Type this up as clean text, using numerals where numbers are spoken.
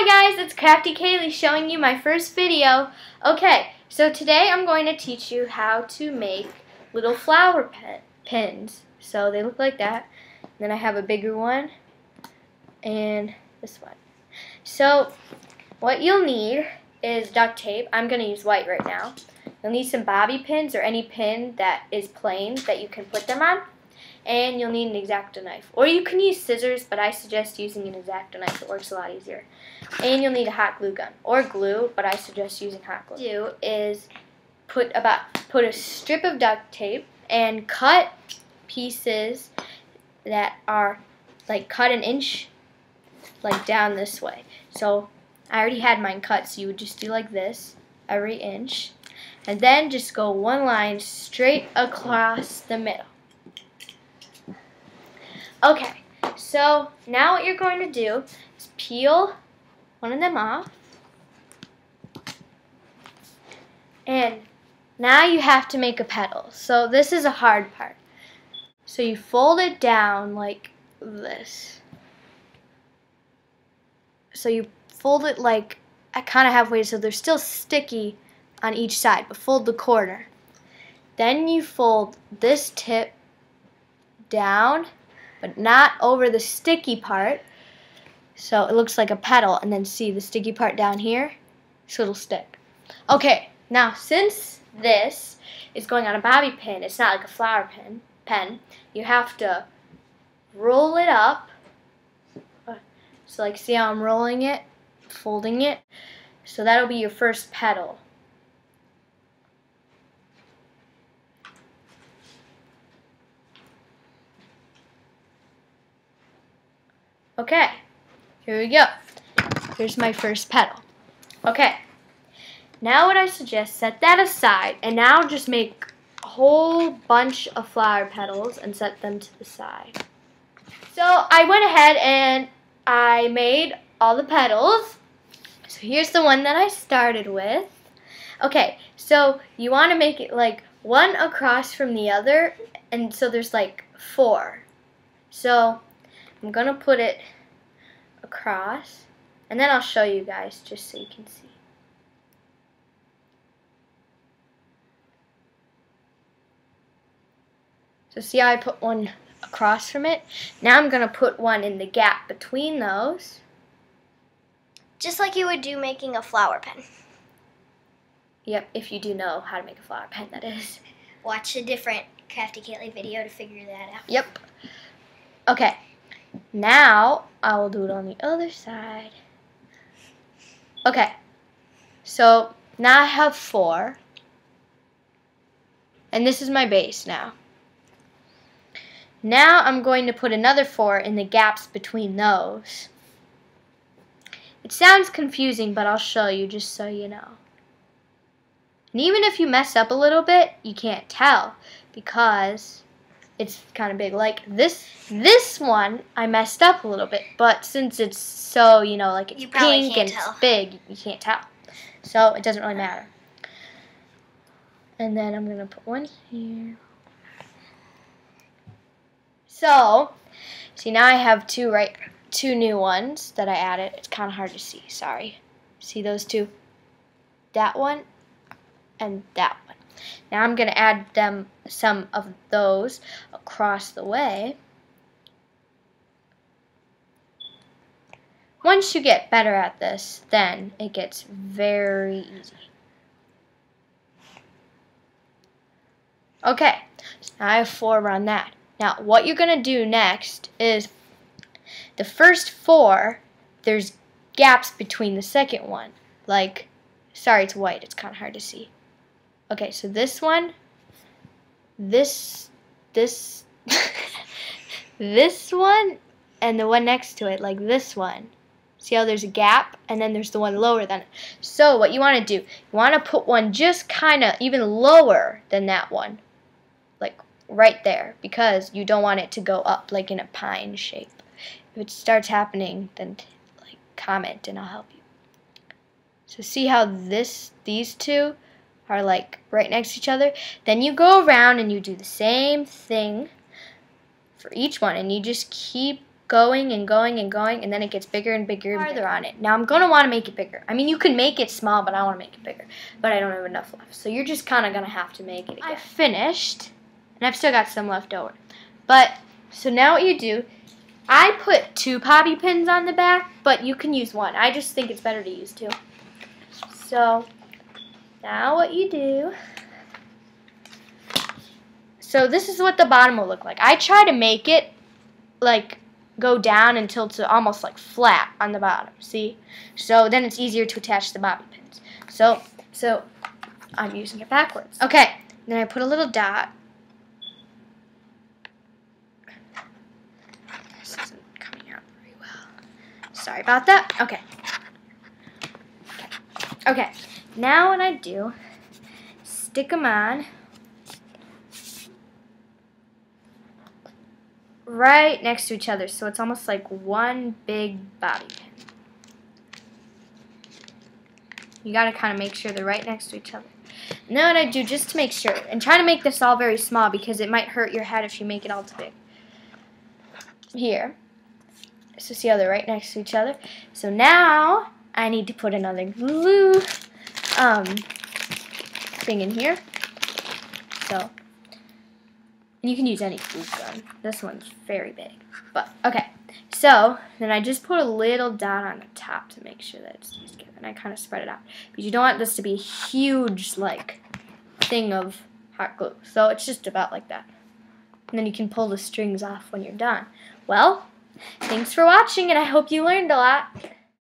Hi guys, it's Crafty Kaylee showing you my first video. Okay, so today I'm going to teach you how to make little flower pins. So they look like that. Then I have a bigger one and this one. So what you'll need is duct tape. I'm going to use white right now. You'll need some bobby pins or any pin that is plain that you can put them on. And you'll need an X-Acto knife. Or you can use scissors, but I suggest using an X-Acto knife. It works a lot easier. And you'll need a hot glue gun. Or glue, but I suggest using hot glue. What you do is put a strip of duct tape and cut pieces that are like cut an inch like down this way. So I already had mine cut, so you would just do like this every inch. And then just go one line straight across the middle. Okay, so now what you're going to do is peel one of them off. And now you have to make a petal. So this is a hard part. So you fold it down like this. So you fold it like kind of halfway so they're still sticky on each side, but fold the corner. Then you fold this tip down, but not over the sticky part, so it looks like a petal, and then see the sticky part down here, so it'll stick. Okay, now since this is going on a bobby pin, it's not like a flower pen, you have to roll it up. So like, see how I'm rolling it, folding it? So that'll be your first petal. Okay, here we go. Here's my first petal. Okay, now what I suggest, set that aside, and now just make a whole bunch of flower petals and set them to the side. So I went ahead and I made all the petals. So here's the one that I started with. Okay, so you want to make it like one across from the other, and so there's like 4. So I'm going to put it across, and then I'll show you guys just so you can see. So see how I put one across from it? Now I'm going to put one in the gap between those. Just like you would do making a flower pen. Yep, if you do know how to make a flower pen, that is. Watch a different Crafty Kaylee video to figure that out. Yep. Okay. Now, I will do it on the other side. Okay, so now I have 4. And this is my base now. Now I'm going to put another 4 in the gaps between those. It sounds confusing, but I'll show you just so you know. And even if you mess up a little bit, you can't tell because it's kind of big. Like this one, I messed up a little bit, but since it's so, you know, like it's pink and it's big, you can't tell. So it doesn't really matter. And then I'm going to put one here. So, see now I have 2 new ones that I added. It's kind of hard to see, sorry. See those 2? That one and that one. Now I'm going to add some of those across the way. Once you get better at this, then it gets very easy. Okay, so now I have 4 around that. Now what you're going to do next is the first 4, there's gaps between the second one. Like, sorry it's white, it's kind of hard to see. Okay, so this one, this one, and the one next to it, like this one. See how there's a gap, and then there's the one lower than it. So what you want to do, you want to put one just kind of even lower than that one, like right there, because you don't want it to go up like in a pine shape. If it starts happening, then like comment and I'll help you. So see how these 2 are like right next to each other? Then you go around and you do the same thing for each one, and you just keep going and going and going, and then it gets bigger and bigger and farther on it. Now I'm going to want to make it bigger. I mean, you can make it small, but I want to make it bigger. But I don't have enough left. So you're just kind of going to have to make it again. I finished, and I've still got some left over. But, so now what you do, I put 2 bobby pins on the back, but you can use 1. I just think it's better to use 2. So, now what you do, so this is what the bottom will look like. I try to make it like go down until it's almost like flat on the bottom, see? So then it's easier to attach the bobby pins. So I'm using it backwards. Okay, then I put a little dot. This isn't coming out very well. Sorry about that. Okay. Okay, now what I do, stick them on right next to each other, so it's almost like one big bobby pin. You gotta kind of make sure they're right next to each other. And then what I do, just to make sure, and try to make this all very small because it might hurt your head if you make it all too big. Here, so see how they're right next to each other? So now I need to put another glue thing in here. So, and you can use any glue gun. This one's very big. But, okay. So, then I just put a little dot on the top to make sure that it stays together. And I kind of spread it out. Because you don't want this to be a huge, like, thing of hot glue. So, it's just about like that. And then you can pull the strings off when you're done. Well, thanks for watching, and I hope you learned a lot.